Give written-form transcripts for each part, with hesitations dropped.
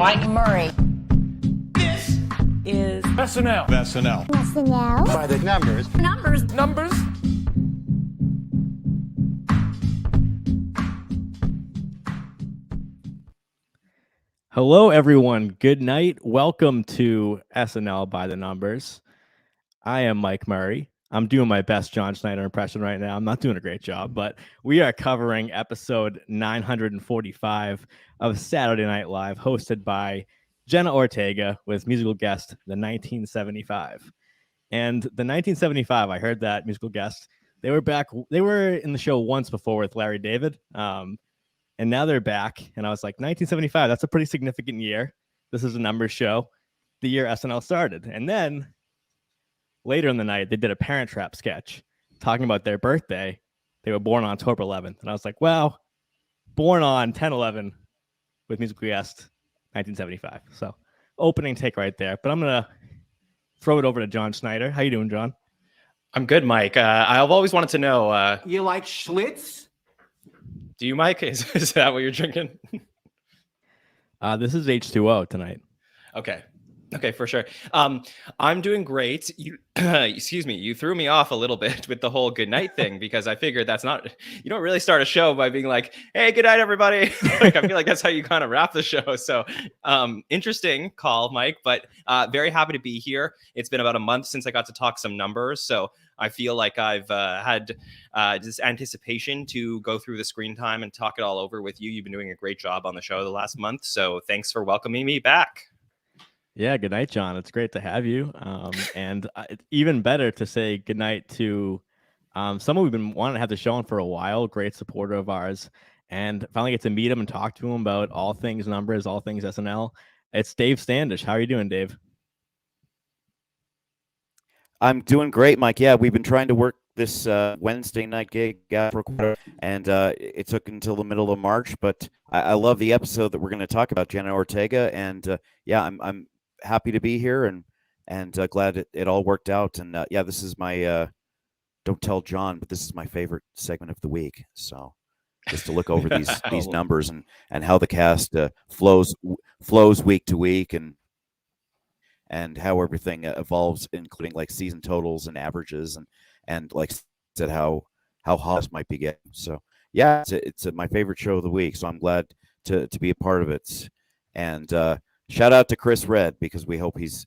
Mike Murray. This is SNL. SNL By the numbers. Numbers. Hello, everyone. Good night. Welcome to SNL By The Numbers. I am Mike Murray. I'm doing my best John Schneider impression right now. I'm not doing a great job, but we are covering episode 945 of Saturday Night Live, hosted by Jenna Ortega with musical guest, the 1975. And the 1975, I heard that musical guest, they were back. They were in the show once before with Larry David. And now they're back. And I was like, 1975, that's a pretty significant year. This is a numbers show, the year SNL started. And then later in the night, they did a Parent Trap sketch talking about their birthday. They were born on October 11th. And I was like, wow, born on 10/11 with musical guest, 1975. So opening take right there. But I'm going to throw it over to John Schneider. How you doing, John? I'm good, Mike. I've always wanted to know. You like Schlitz? Do you, Mike? Is that what you're drinking? This is H2O tonight. Okay, for sure. I'm doing great. You, excuse me. You threw me off a little bit with the whole good night thing because I figured that's not. You don't really start a show by being like, "Hey, good night, everybody." Like I feel like that's how you kind of wrap the show. So, interesting call, Mike. But very happy to be here. It's been about a month since I got to talk some numbers, so I feel like I've had this anticipation to go through the screen time and talk it all over with you. You've been doing a great job on the show the last month, so thanks for welcoming me back. Yeah, good night, John. It's great to have you. And it's even better to say good night to someone we've been wanting to have the show on for a while, great supporter of ours, and finally get to meet him and talk to him about all things numbers, all things SNL. It's Dave Standish. How are you doing, Dave? I'm doing great, Mike. Yeah, we've been trying to work this Wednesday night gig out for a quarter, and it took until the middle of March. But I love the episode that we're going to talk about, Jenna Ortega, and yeah, I'm happy to be here and glad it all worked out. And yeah, this is my don't tell John, but this is my favorite segment of the week. So just to look over these numbers and how the cast flows week to week and how everything evolves, including like season totals and averages and like said how hot this might be getting. So yeah, it's my favorite show of the week. So I'm glad to be a part of it. And shout out to Chris Redd because we hope he's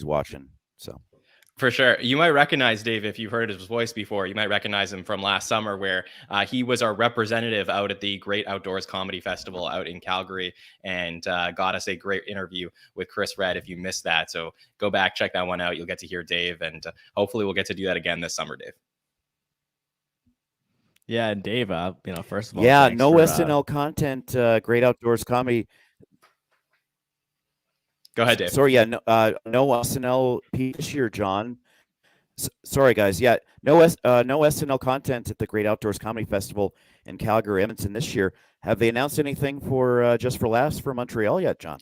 watching. So. For sure. You might recognize Dave if you've heard his voice before. You might recognize him from last summer where he was our representative out at the Great Outdoors Comedy Festival out in Calgary and got us a great interview with Chris Redd if you missed that. So go back, check that one out. You'll get to hear Dave and hopefully we'll get to do that again this summer, Dave. Yeah, and Dave, first of all, yeah, no SNL content, Great Outdoors Comedy. Go ahead, Dave. Sorry, yeah, no SNL this year, John. Sorry, guys. Yeah, no SNL content at the Great Outdoors Comedy Festival in Calgary, Edmonton this year. Have they announced anything for Just for Laughs for Montreal yet, John?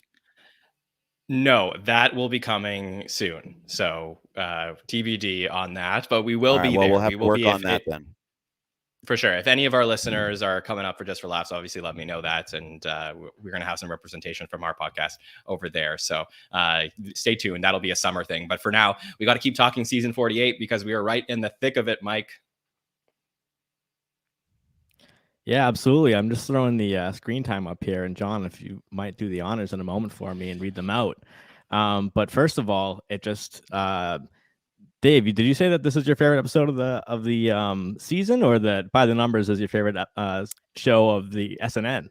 No, that will be coming soon. So TBD on that, but we will be there. We'll have to work on that then. For sure. If any of our listeners are coming up for Just for Laughs, obviously let me know that. And we're going to have some representation from our podcast over there. So stay tuned. That'll be a summer thing. But for now, we got to keep talking season 48 because we are right in the thick of it, Mike. Yeah, absolutely. I'm just throwing the screen time up here. And John, if you might do the honors in a moment for me and read them out. But first of all, it just... Dave, did you say that this is your favorite episode of the season, or that By the Numbers is your favorite show of the SNN,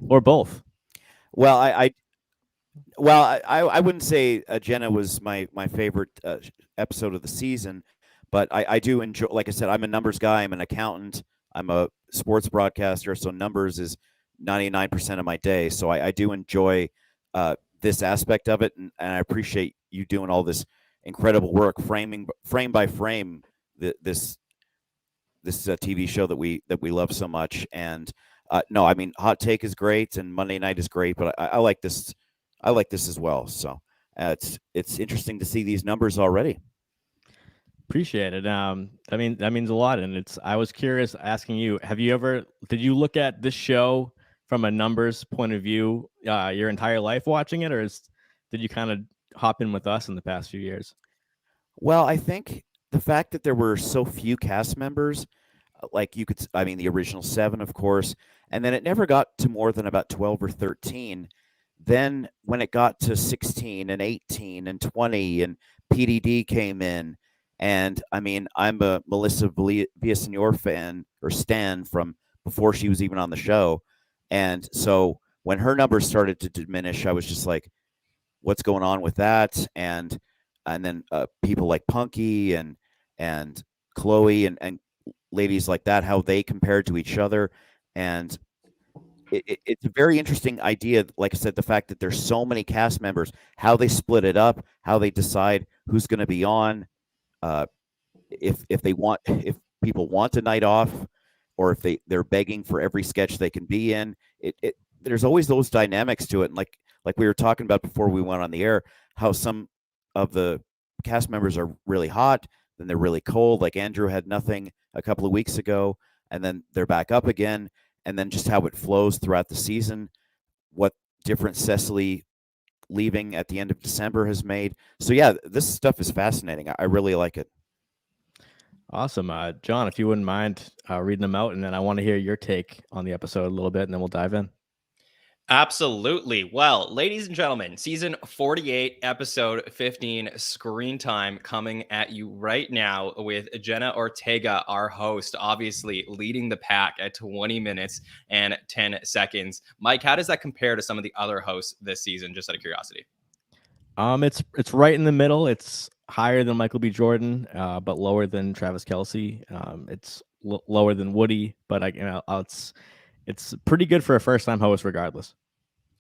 or both? Well, I wouldn't say Jenna was my favorite episode of the season, but I do enjoy. Like I said, I'm a numbers guy. I'm an accountant. I'm a sports broadcaster, so numbers is 99% of my day. So I do enjoy this aspect of it, and I appreciate you doing all this incredible work frame by frame this TV show that we love so much. And no, I mean, Hot Take is great and Monday Night is great, but I like this as well. So it's interesting to see these numbers already. Appreciate it. I mean, that means a lot. And I was curious asking you, did you look at this show from a numbers point of view your entire life watching it, or did you kind of hop in with us in the past few years? Well, I think the fact that there were so few cast members, like the original 7, of course, and then it never got to more than about 12 or 13. Then when it got to 16 and 18 and 20 and PDD came in, and I'm a Melissa Villaseñor fan or stan from before she was even on the show. And so when her numbers started to diminish, I was just like, what's going on with that? And then people like Punky and Chloe and ladies like that, how they compared to each other. And it's a very interesting idea. Like I said, the fact that there's so many cast members, how they split it up, how they decide who's going to be on, if people want a night off, or if they're begging for every sketch they can be in. There's always those dynamics to it. And like we were talking about before we went on the air, how some of the cast members are really hot, then they're really cold. Like Andrew had nothing a couple of weeks ago, and then they're back up again. And then just how it flows throughout the season, what difference Cecily leaving at the end of December has made. So yeah, this stuff is fascinating. I really like it. Awesome. John, if you wouldn't mind reading them out, and then I want to hear your take on the episode a little bit, and then we'll dive in. Absolutely. Well, ladies and gentlemen, season 48, episode 15, screen time coming at you right now with Jenna Ortega, our host, obviously leading the pack at 20 minutes and 10 seconds. Mike, how does that compare to some of the other hosts this season, just out of curiosity? It's right in the middle. It's higher than Michael B. Jordan, but lower than Travis Kelce. It's lower than Woody, but it's pretty good for a first-time host regardless.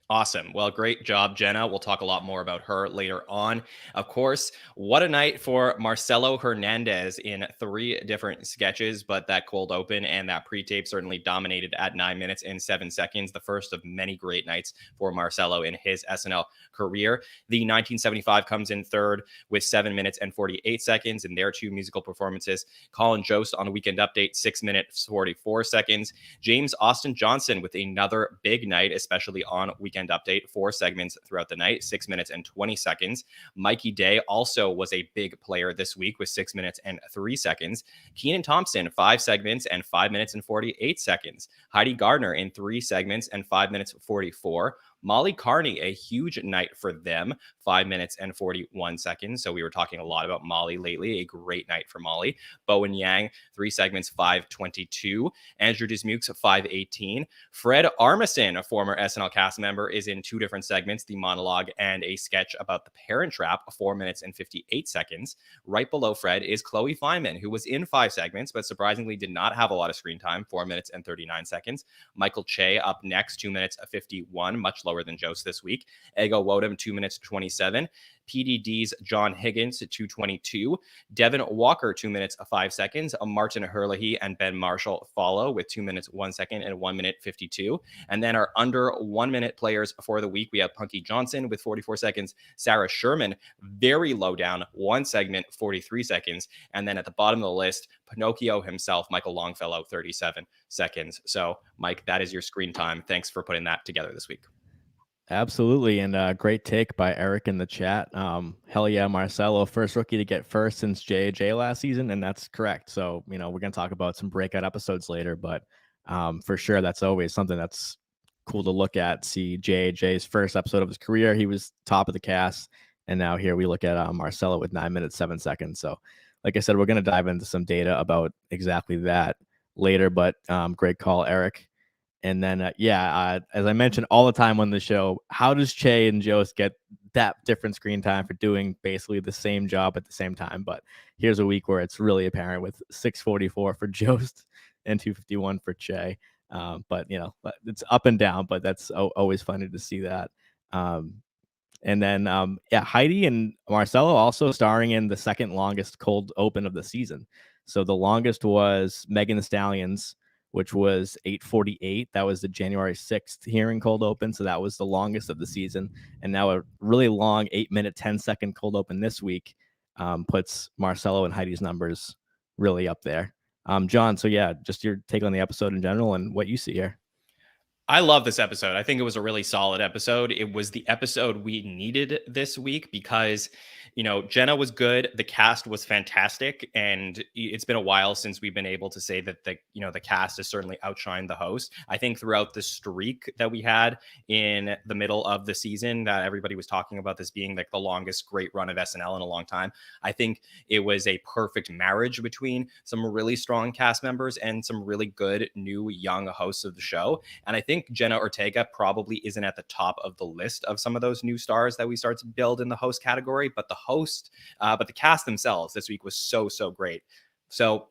Awesome. Well, great job, Jenna. We'll talk a lot more about her later on. Of course, what a night for Marcelo Hernandez in 3 different sketches, but that cold open and that pre-tape certainly dominated at 9 minutes and 7 seconds, the first of many great nights for Marcelo in his SNL career. The 1975 comes in third with 7 minutes and 48 seconds in their 2 musical performances. Colin Jost on Weekend Update, 6 minutes, 44 seconds. James Austin Johnson with another big night, especially on Weekend Update, 4 segments throughout the night, 6 minutes and 20 seconds. Mikey Day also was a big player this week with 6 minutes and 3 seconds. Kenan Thompson, 5 segments and 5 minutes and 48 seconds. Heidi Gardner in 3 segments and 5 minutes 44. Molly Carney, a huge night for them, 5 minutes and 41 seconds. So we were talking a lot about Molly lately, a great night for Molly. Bowen Yang, 3 segments, 5:22. Andrew Dismukes, 5:18. Fred Armisen, a former SNL cast member, is in 2 different segments, the monologue and a sketch about the Parent Trap, 4 minutes and 58 seconds. Right below Fred is Chloe Fineman, who was in 5 segments, but surprisingly did not have a lot of screen time, 4 minutes and 39 seconds. Michael Che up next, 2 minutes 51, much lower than Jost this week. Ego Wodum, 2 minutes 27. PDD's John Higgins at 2:22. Devin Walker, 2 minutes 5 seconds. Martin Herlihy and Ben Marshall follow with 2 minutes 1 second and 1 minute 52. And then our under 1 minute players for the week, we have Punky Johnson with 44 seconds. Sarah Sherman, very low down, 1 segment, 43 seconds. And then at the bottom of the list, Pinocchio himself, Michael Longfellow, 37 seconds. So, Mike, that is your screen time. Thanks for putting that together this week. Absolutely, and great take by Eric in the chat. Hell yeah, Marcelo, first rookie to get first since J.J. last season, and that's correct. So, we're going to talk about some breakout episodes later, but for sure, that's always something that's cool to look at. See J.J.'s first episode of his career, he was top of the cast, and now here we look at Marcelo with 9 minutes, 7 seconds. So, like I said, we're going to dive into some data about exactly that later, but great call, Eric. And then, as I mentioned all the time on the show, how does Che and Jost get that different screen time for doing basically the same job at the same time? But here's a week where it's really apparent with 6:44 for Jost and 2:51 for Che. But, it's up and down, but that's always funny to see that. And then, Heidi and Marcelo also starring in the second longest cold open of the season. So the longest was Megan Thee Stallion's, which was 8:48. That was the January 6th hearing cold open. So that was the longest of the season. And now a really long 8 minute, 10-second cold open this week puts Marcelo and Heidi's numbers really up there. John, so just your take on the episode in general and what you see here. I love this episode. I think it was a really solid episode. It was the episode we needed this week because, Jenna was good. The cast was fantastic. And it's been a while since we've been able to say that the cast has certainly outshined the host. I think throughout the streak that we had in the middle of the season, that everybody was talking about this being like the longest great run of SNL in a long time. I think it was a perfect marriage between some really strong cast members and some really good new young hosts of the show. And I think Jenna Ortega probably isn't at the top of the list of some of those new stars that we start to build in the host category, but the cast themselves this week was so great. So,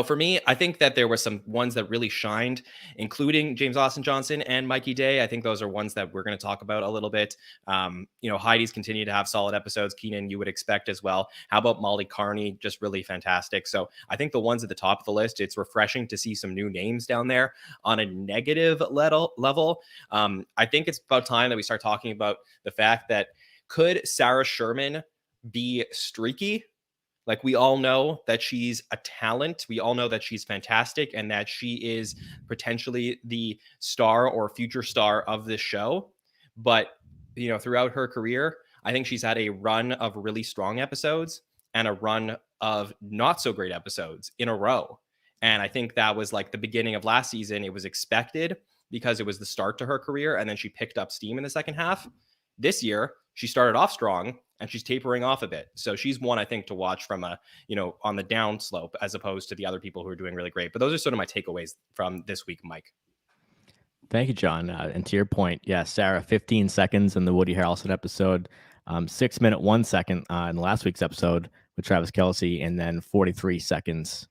for me, I think that there were some ones that really shined, including James Austin Johnson and Mikey Day. I think those are ones that we're going to talk about a little bit. Heidi's continue to have solid episodes. Keenan, you would expect as well. How about Molly Carney? Just really fantastic. So I think the ones at the top of the list, it's refreshing to see some new names down there. On a negative level, I think it's about time that we start talking about the fact that could Sarah Sherman be streaky? Like, we all know that she's a talent. We all know that she's fantastic and that she is potentially the star or future star of this show. But, throughout her career, I think she's had a run of really strong episodes and a run of not so great episodes in a row. And I think that was like the beginning of last season. It was expected because it was the start to her career. And then she picked up steam in the second half. This year, she started off strong and she's tapering off a bit. So she's one, I think, to watch from on the down slope as opposed to the other people who are doing really great. But those are sort of my takeaways from this week, Mike. Thank you, John. And to your point, yeah, Sarah, 15 seconds in the Woody Harrelson episode, 6 minute 1 second in last week's episode with Travis Kelce, and then 43 seconds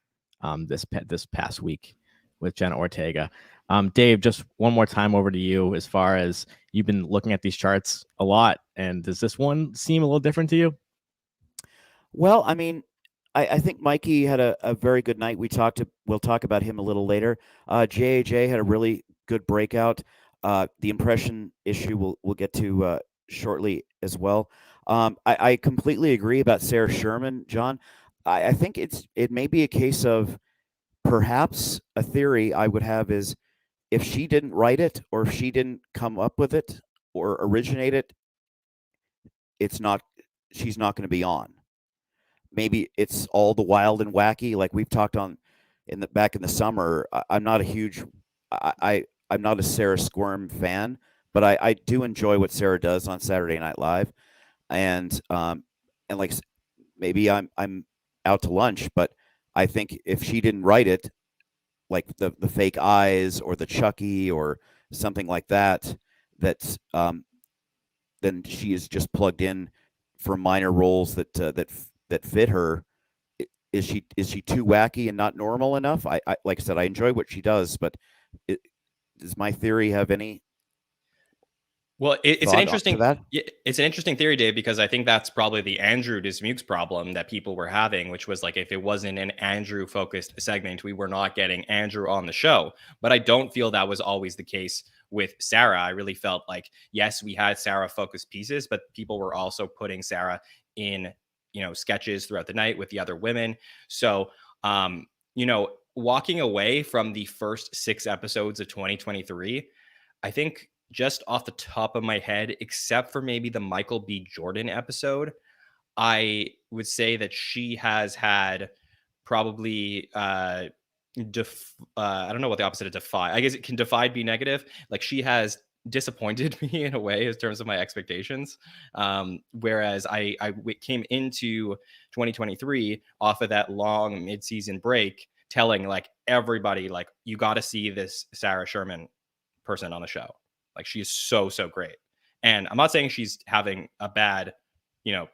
this past week with Jenna Ortega. Dave, just one more time over to you. As far as you've been looking at these charts a lot, and does this one seem a little different to you? Well, I mean, I think Mikey had a very good night. We'll talk about him a little later. JAJ had a really good breakout. The impression issue we'll get to shortly as well. I completely agree about Sarah Sherman, John. I think it may be a case of perhaps a theory I would have is if she didn't write it or if she didn't come up with it or originate it, she's not going to be on. Maybe it's all the wild and wacky, like we've talked on back in the summer. I'm not a Sarah Squirm fan, but I do enjoy what Sarah does on Saturday Night Live, and like maybe I'm out to lunch, but I think if she didn't write it, like the fake eyes or the Chucky or something like that, that's then she is just plugged in for minor roles that fit her. Is she too wacky and not normal enough? I like I said, I enjoy what she does, but does my theory have any? Well, it's an interesting theory, Dave, because I think that's probably the Andrew Dismukes problem that people were having, which was like, if it wasn't an Andrew focused segment, we were not getting Andrew on the show. But I don't feel that was always the case with Sarah. I really felt like, yes, we had Sarah focused pieces, but people were also putting Sarah in, sketches throughout the night with the other women. So, walking away from the first 6 episodes of 2023, I think, just off the top of my head, except for maybe the Michael B. Jordan episode, I would say that she has had probably I don't know what the opposite of defy. I guess it can defied be negative. Like, she has disappointed me in a way in terms of my expectations. Whereas I came into 2023 off of that long mid-season break, telling like everybody, like, you got to see this Sarah Sherman person on the show. Like, she is so great. And I'm not saying she's having a bad,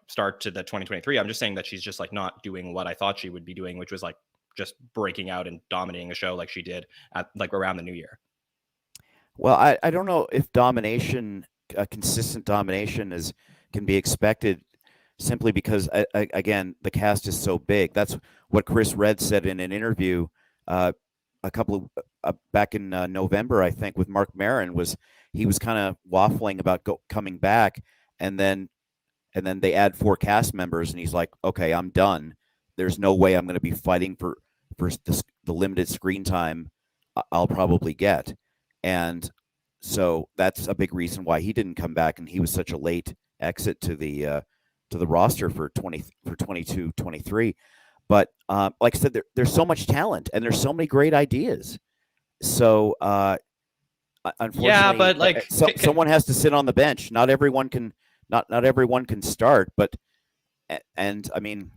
start to the 2023. I'm just saying that she's just like not doing what I thought she would be doing, which was like just breaking out and dominating a show like she did at like around the new year. Well, I don't know if consistent domination can be expected simply because, again, the cast is so big. That's what Chris Redd said in an interview a couple of back in November, I think, with Mark Maron. He was kind of waffling about coming back, and then they add 4 cast members, and he's like, "Okay, I'm done. There's no way I'm going to be fighting for the limited screen time I'll probably get." And so that's a big reason why he didn't come back, and he was such a late exit to the roster for 22, 23. But like I said, there's so much talent and there's so many great ideas. So unfortunately, Yeah, but like someone has to sit on the bench. Not everyone can start. But and I mean,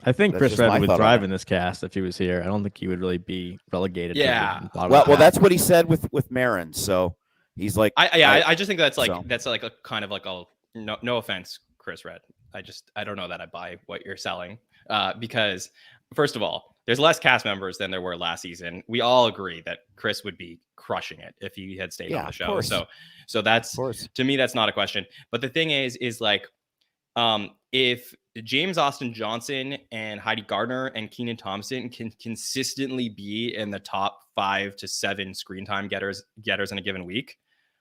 I think that's Chris just Red my would thought on thrive it. in this cast if he was here. I don't think he would really be relegated. Yeah. To the bottom of the Well, pack. that's what he said with Marin. So he's like, I just think that's like so. that's like a kind of like a no offense, Chris Red. I don't know that I buy what you're selling. Because first of all, there's less cast members than there were last season. We all agree that Chris would be crushing it if he had stayed on the of show. course. So that's, Of course. to me, that's not a question. But the thing is like, if James Austin Johnson and Heidi Gardner and Kenan Thompson can consistently be in the top 5 to 7 screen time getters in a given week,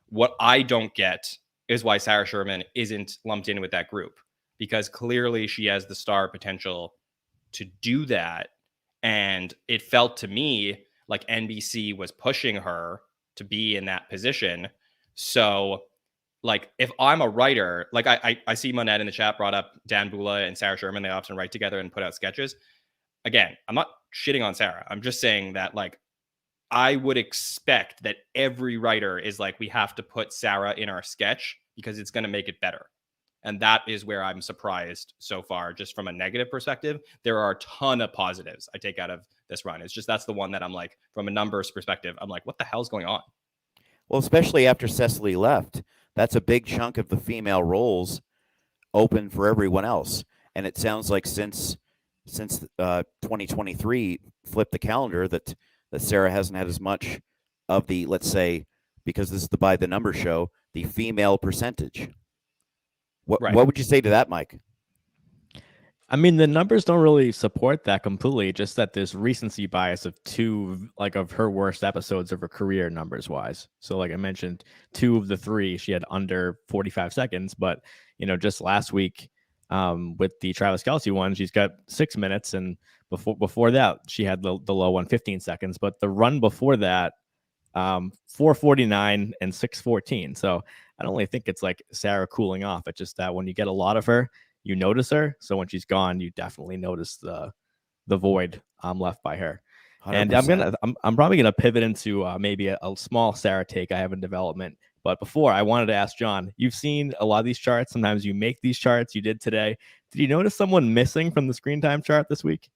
what I don't get is why Sarah Sherman isn't lumped in with that group, because clearly she has the star potential to do that. And it felt to me like NBC was pushing her to be in that position. So like if I'm a writer, like I see Monette in the chat brought up Dan Bula and Sarah Sherman. They often write together and put out sketches. Again, I'm not shitting on Sarah. I'm just saying that like I would expect that every writer is like, we have to put Sarah in our sketch because it's going to make it better. And that is where I'm surprised so far, just from a negative perspective. There are a ton of positives I take out of this run. It's just that's the one that I'm like, from a numbers perspective, I'm like, what the hell's going on? Well, especially after Cecily left, that's a big chunk of the female roles open for everyone else. And it sounds like since 2023 flipped the calendar that Sarah hasn't had as much of the, let's say, because this is the By the Numbers show, the female percentage. What would you say to that, Mike? I mean, the numbers don't really support that completely. Just that there's recency bias of 2 of her worst episodes of her career numbers wise. So like I mentioned, 2 of the 3 she had under 45 seconds. But just last week with the Travis Kelce one, she's got 6 minutes, and before that she had the low one 15 seconds. But the run before that, 4:49 and 6:14. So I don't really think it's like Sarah cooling off. It's just that when you get a lot of her, you notice her. So when she's gone, you definitely notice the void left by her. 100%. And I'm probably gonna pivot into maybe a small Sarah take I have in development. But before, I wanted to ask John, you've seen a lot of these charts. Sometimes you make these charts. You did today. Did you notice someone missing from the screen time chart this week?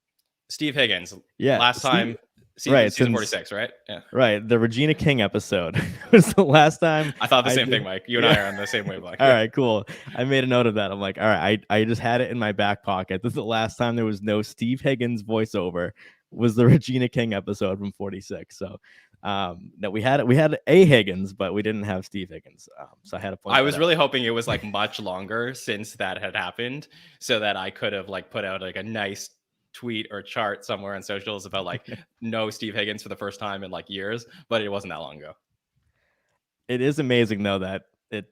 Steve Higgins. Yeah. Last time. Season 46, right? Yeah. Right. The Regina King episode was the last time. I thought the same thing, Mike. You and I are on the same wavelength. All right, cool. I made a note of that. I'm like, all right, I just had it in my back pocket. This is the last time there was no Steve Higgins voiceover, was the Regina King episode from 46. So that we had a Higgins, but we didn't have Steve Higgins. So I had a point. I was really hoping it was like much longer since that had happened, so that I could have like put out like a nice tweet or chart somewhere on socials about like no Steve Higgins for the first time in like years, but it wasn't that long ago. It is amazing though that it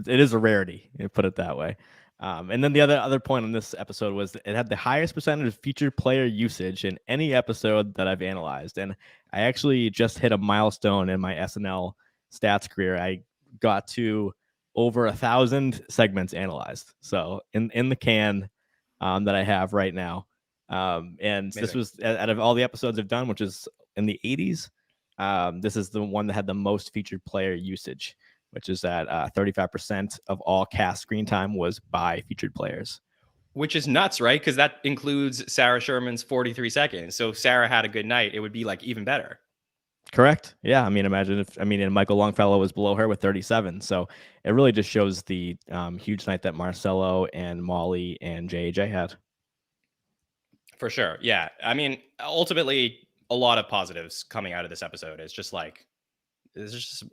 is a rarity, put it that way. And then the other point on this episode was it had the highest percentage of featured player usage in any episode that I've analyzed. And I actually just hit a milestone in my SNL stats career. I got to over 1,000 segments analyzed. So in the can that I have right now. And amazing. This was out of all the episodes I've done, which is in the 80s. This is the one that had the most featured player usage, which is that 35% of all cast screen time was by featured players. Which is nuts, right? Because that includes Sarah Sherman's 43 seconds. So if Sarah had a good night, it would be like even better. Correct. Yeah. I mean, imagine and Michael Longfellow was below her with 37. So it really just shows the huge night that Marcelo and Molly and JJ had. For sure. Yeah. I mean, ultimately, a lot of positives coming out of this episode. It's just like,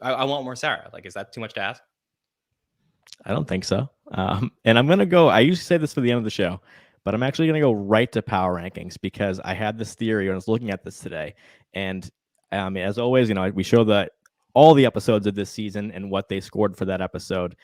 I want more Sarah. Like, is that too much to ask? I don't think so. And I'm going to go, I usually say this for the end of the show, but I'm actually going to go right to power rankings because I had this theory when I was looking at this today. And as always, we show all the episodes of this season and what they scored for that episode.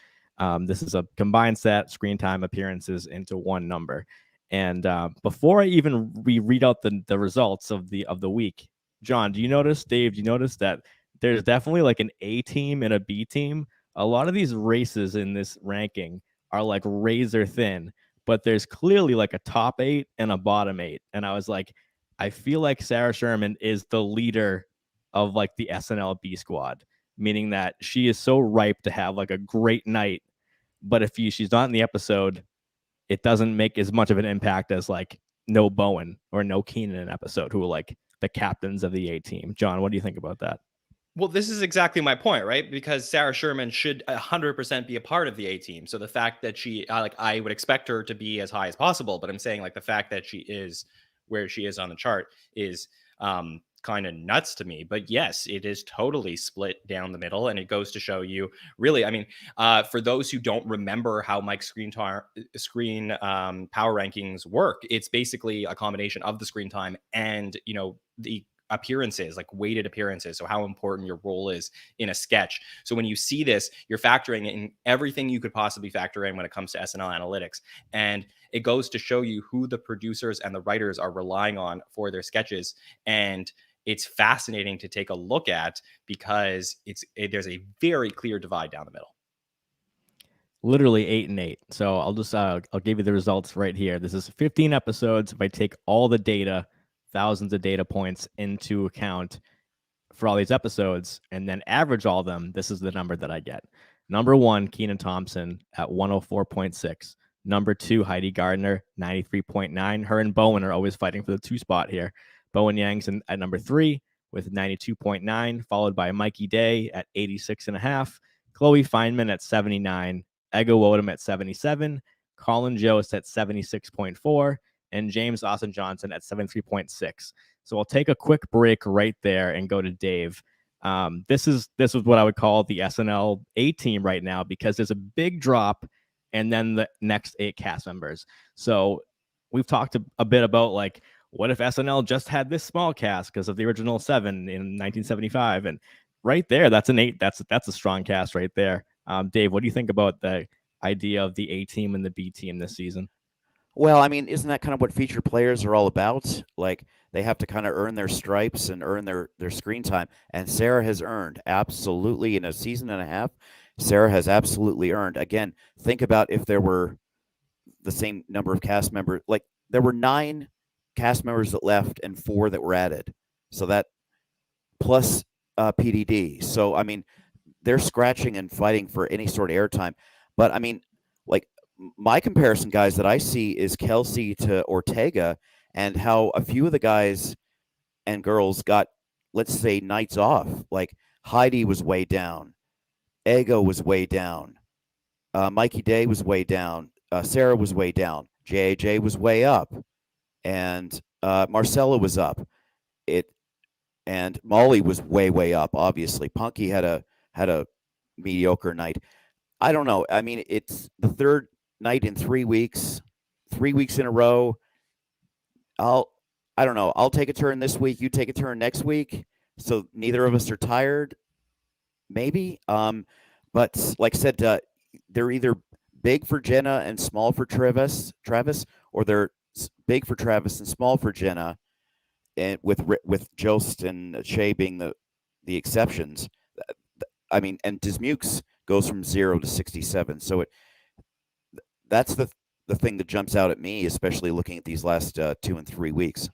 This is a combined set, screen time, appearances into one number. And before I even read out the results of the week, John, Dave, do you notice that there's definitely like an A team and a B team. A lot of these races in this ranking are like razor thin, but there's clearly like a top 8 and a bottom 8. And I was like, I feel like Sarah Sherman is the leader of like the SNL B squad, meaning that she is so ripe to have like a great night. But if she's not in the episode, it doesn't make as much of an impact as like no Bowen or no Keenan in an episode, who are like the captains of the A team. John, what do you think about that? Well, this is exactly my point, right? Because Sarah Sherman should 100% be a part of the A team. So the fact that she, like, I would expect her to be as high as possible, but I'm saying like the fact that she is where she is on the chart is kind of nuts to me. But yes, it is totally split down the middle, and it goes to show you, really. I mean, for those who don't remember how Mike's screen power rankings work, it's basically a combination of the screen time and the appearances, like weighted appearances, so how important your role is in a sketch. So when you see this, you're factoring in everything you could possibly factor in when it comes to SNL analytics, and it goes to show you who the producers and the writers are relying on for their sketches. And it's fascinating to take a look at, because there's a very clear divide down the middle. Literally 8 and 8. So I'll just I'll give you the results right here. This is 15 episodes. If I take all the data, thousands of data points into account for all these episodes, and then average all of them, this is the number that I get. Number 1, Kenan Thompson at 104.6. Number 2, Heidi Gardner, 93.9. Her and Bowen are always fighting for the 2 spot here. Bowen Yang's at number 3 with 92.9, followed by Mikey Day at 86.5. Chloe Feynman at 79. Ego Odom at 77. Colin Jost at 76.4. And James Austin Johnson at 73.6. So I'll take a quick break right there and go to Dave. This is what I would call the SNL A team right now, because there's a big drop and then the next 8 cast members. So we've talked a bit about like, what if SNL just had this small cast because of the original 7 in 1975? And right there, that's an 8. That's a strong cast right there. Dave, what do you think about the idea of the A team and the B team this season? Well, I mean, isn't that kind of what featured players are all about? Like, they have to kind of earn their stripes and earn their screen time. And Sarah has earned, absolutely, in a season and a half, Sarah has absolutely earned. Again, think about if there were the same number of cast members. Like, there were 9 cast members that left and 4 that were added. So that plus PDD. So, I mean, they're scratching and fighting for any sort of airtime. But, I mean, like, my comparison, guys, that I see is Kelsey to Ortega, and how a few of the guys and girls got, let's say, nights off. Like, Heidi was way down. Ego was way down. Mikey Day was way down. Sarah was way down. JAJ was way up. And Marcella was up. And Molly was way up, obviously. Punky had a mediocre night. I don't know. I mean, it's the third night in 3 weeks, 3 weeks in a row. I don't know. I'll take a turn this week. You take a turn next week. So neither of us are tired. Maybe. But like I said, they're either big for Jenna and small for Travis, or they're big for Travis and small for Jenna, and with Jost and Shay being the exceptions. I mean, and Dismukes goes from 0 to 67. So that's the thing that jumps out at me, especially looking at these last 2 and 3 weeks.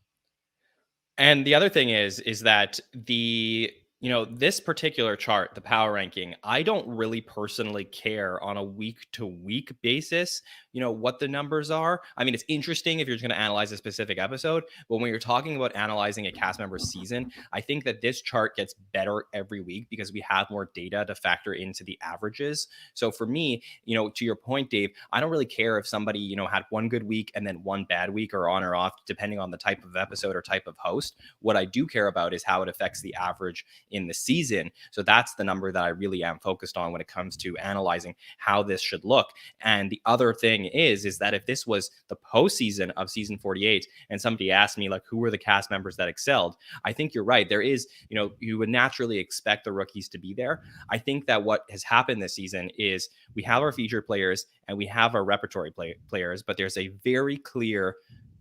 And the other thing is that this particular chart, the power ranking, I don't really personally care on a week to week basis, what the numbers are. I mean, it's interesting if you're just going to analyze a specific episode, but when you're talking about analyzing a cast member season, I think that this chart gets better every week because we have more data to factor into the averages. So for me, to your point, Dave, I don't really care if somebody, had one good week and then one bad week, or on or off, depending on the type of episode or type of host. What I do care about is how it affects the average in the season. So that's the number that I really am focused on when it comes to analyzing how this should look. And the other thing is that if this was the postseason of season 48 and somebody asked me, like, who were the cast members that excelled, I think you're right. There is, you would naturally expect the rookies to be there. I think that what has happened this season is we have our featured players and we have our repertory players, but there's a very clear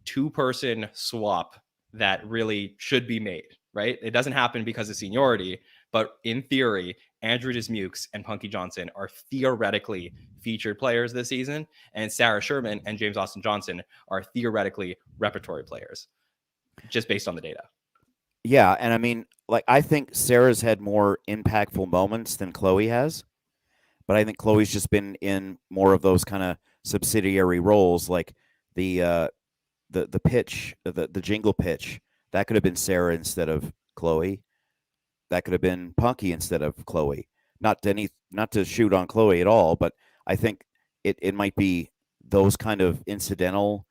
2-person swap that really should be made, right? It doesn't happen because of seniority. But in theory, Andrew Dismukes and Punky Johnson are theoretically featured players this season, and Sarah Sherman and James Austin Johnson are theoretically repertory players, just based on the data. Yeah, and I mean, like, I think Sarah's had more impactful moments than Chloe has, but I think Chloe's just been in more of those kind of subsidiary roles, like the pitch, the jingle pitch. That could have been Sarah instead of Chloe. That could have been Punky instead of Chloe. Not to shoot on Chloe at all, but I think it might be those kind of incidental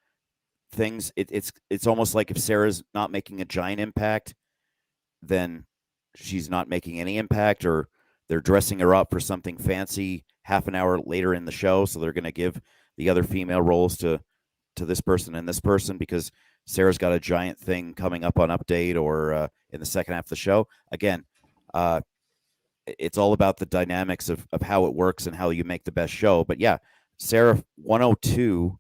things. It's almost like if Sarah's not making a giant impact, then she's not making any impact, or they're dressing her up for something fancy half an hour later in the show, so they're going to give the other female roles to this person and this person because Sarah's got a giant thing coming up on Update or in the second half of the show. Again, it's all about the dynamics of how it works and how you make the best show. But yeah, Sarah 102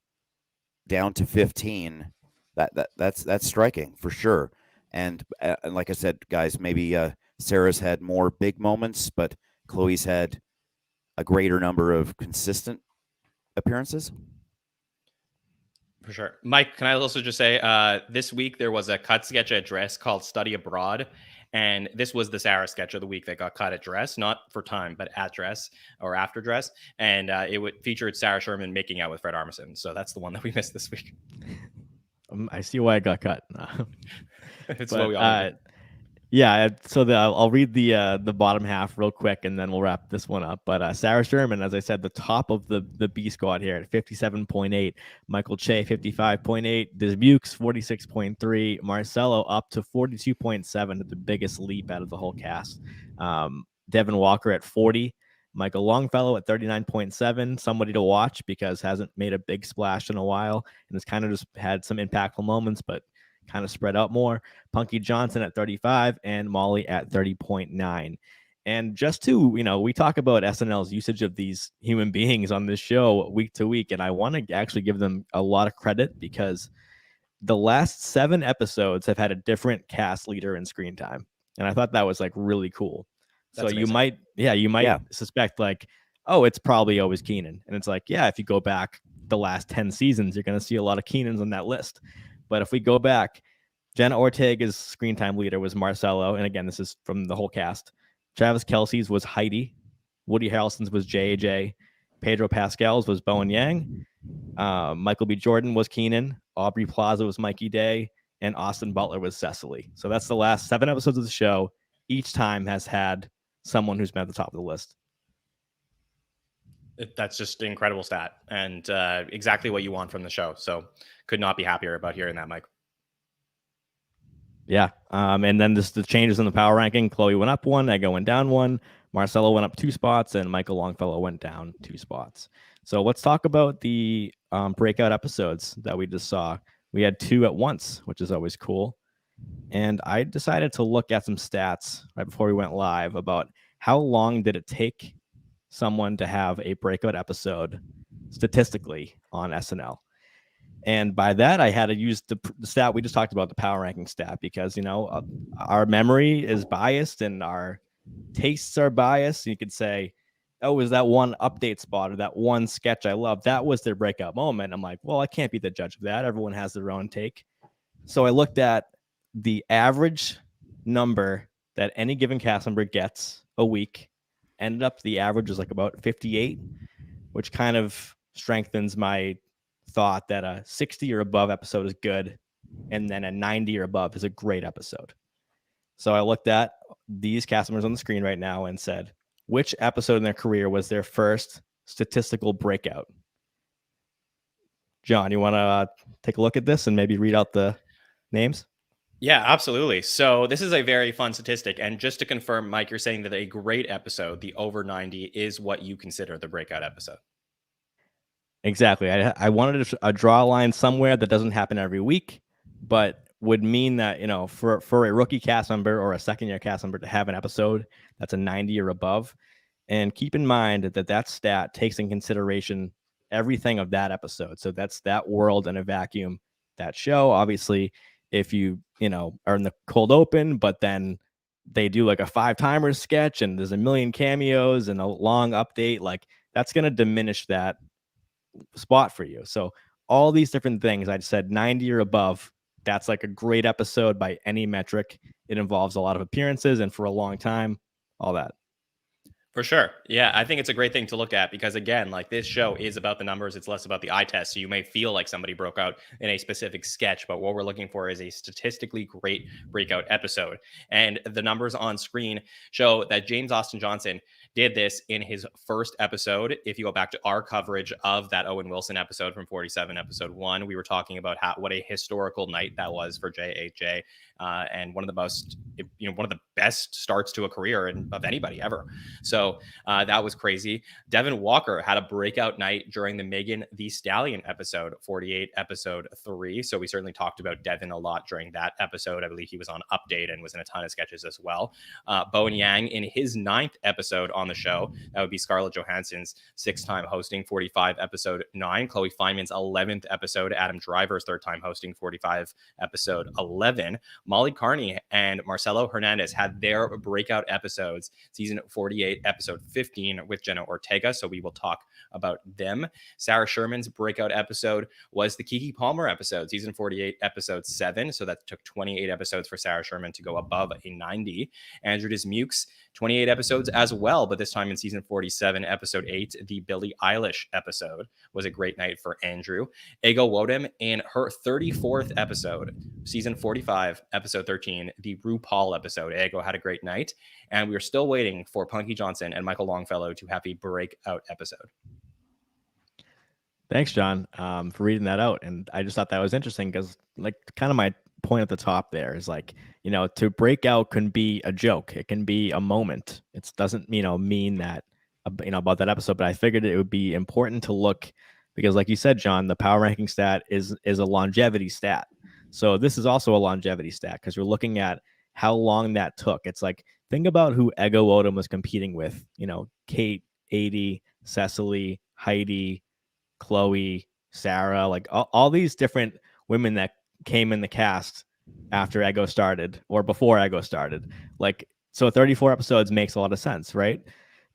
down to 15. That's striking for sure. And like I said, guys, maybe Sarah's had more big moments, but Chloe's had a greater number of consistent appearances. For sure. Mike, can I also just say this week there was a cut sketch at Dress called Study Abroad. And this was the Sarah sketch of the week that got cut at Dress, not for time, but at Dress or after Dress. And featured Sarah Sherman making out with Fred Armisen. So that's the one that we missed this week. I see why it got cut. It's But, what we all do. yeah, so I'll read the bottom half real quick, and then we'll wrap this one up. But Sarah Sherman, as I said, the top of the B squad here at 57.8. Michael Che, 55.8. Dismukes, 46.3. Marcelo up to 42.7, the biggest leap out of the whole cast. Devin Walker at 40. Michael Longfellow at 39.7, somebody to watch because hasn't made a big splash in a while and has kind of just had some impactful moments, but kind of spread out more. Punky Johnson at 35 and Molly at 30.9. And just to, we talk about SNL's usage of these human beings on this show week to week, and I want to actually give them a lot of credit because the last 7 episodes have had a different cast leader in screen time. And I thought that was like really cool. So That's you amazing. might suspect like, oh, it's probably always Keenan. And it's like, yeah, if you go back the last 10 seasons, you're going to see a lot of Keenans on that list. But if we go back, Jenna Ortega's screen time leader was Marcelo. And again, this is from the whole cast. Travis Kelce's was Heidi. Woody Harrelson's was JJ. Pedro Pascal's was Bowen Yang. Michael B. Jordan was Keenan. Aubrey Plaza was Mikey Day. And Austin Butler was Cecily. So that's the last 7 episodes of the show. Each time has had someone who's been at the top of the list. That's just an incredible stat and exactly what you want from the show. So could not be happier about hearing that, Mike. Yeah. And then the changes in the power ranking. Chloe went up 1, Ego went down 1, Marcelo went up 2 spots, and Michael Longfellow went down 2 spots. So let's talk about the breakout episodes that we just saw. We had 2 at once, which is always cool. And I decided to look at some stats right before we went live about how long did it take someone to have a breakout episode statistically on SNL. And by that, I had to use the stat we just talked about, the power ranking stat, because, our memory is biased and our tastes are biased. You could say, oh, is that one update spot or that one sketch I love? That was their breakout moment. I'm like, well, I can't be the judge of that. Everyone has their own take. So I looked at the average number that any given cast member gets a week. Ended up the average was like about 58, which kind of strengthens my thought that a 60 or above episode is good, and then a 90 or above is a great episode. So I looked at these cast members on the screen right now and said, which episode in their career was their first statistical breakout? John, you want to take a look at this and maybe read out the names? Yeah, absolutely. So this is a very fun statistic. And just to confirm, Mike, you're saying that a great episode, the over 90, is what you consider the breakout episode. Exactly. I wanted to draw a line somewhere that doesn't happen every week, but would mean that, for a rookie cast member or a second-year cast member to have an episode that's a 90 or above. And keep in mind that stat takes in consideration everything of that episode. So that's that world in a vacuum, that show. Obviously, if you are in the cold open, but then they do like a 5-timer sketch and there's a million cameos and a long update, like that's going to diminish that spot for you. So all these different things, I said 90 or above, that's like a great episode by any metric. It involves a lot of appearances and for a long time, all that. For sure. Yeah, I think it's a great thing to look at because, again, like this show is about the numbers. It's less about the eye test. So you may feel like somebody broke out in a specific sketch, but what we're looking for is a statistically great breakout episode. And the numbers on screen show that James Austin Johnson did this in his first episode. If you go back to our coverage of that Owen Wilson episode from 47, episode 1, we were talking about what a historical night that was for JHJ. And one of the best starts to a career of anybody ever. So that was crazy. Devin Walker had a breakout night during the Megan Thee Stallion episode, 48, episode 3. So we certainly talked about Devin a lot during that episode. I believe he was on Update and was in a ton of sketches as well. Bowen Yang in his 9th episode on the show, that would be Scarlett Johansson's 6th time hosting, 45, episode 9. Chloe Fineman's 11th episode. Adam Driver's 3rd time hosting, 45, episode 11. Molly Carney and Marcelo Hernandez had their breakout episodes, season 48, episode 15 with Jenna Ortega. So we will talk about them. Sarah Sherman's breakout episode was the Keke Palmer episode, season 48, episode 7. So that took 28 episodes for Sarah Sherman to go above a 90. Andrew Dismukes, 28 episodes as well, but this time in season 47, episode 8, the Billie Eilish episode was a great night for Andrew. Ego Wodem in her 34th episode, season 45, episode 13, the RuPaul episode. Ego had a great night, and we are still waiting for Punky Johnson and Michael Longfellow to have a breakout episode. Thanks, John, for reading that out. And I just thought that was interesting because, like, kind of my point at the top there is like, to break out can be a joke. It can be a moment. It doesn't, mean that, about that episode. But I figured it would be important to look because, like you said, John, the power ranking stat is a longevity stat. So this is also a longevity stat because you're looking at how long that took. It's like, think about who Ego Odom was competing with. Kate, Adie, Cecily, Heidi, Chloe, Sarah, like all these different women that came in the cast after Ego started or before Ego started. Like, so 34 episodes makes a lot of sense, right?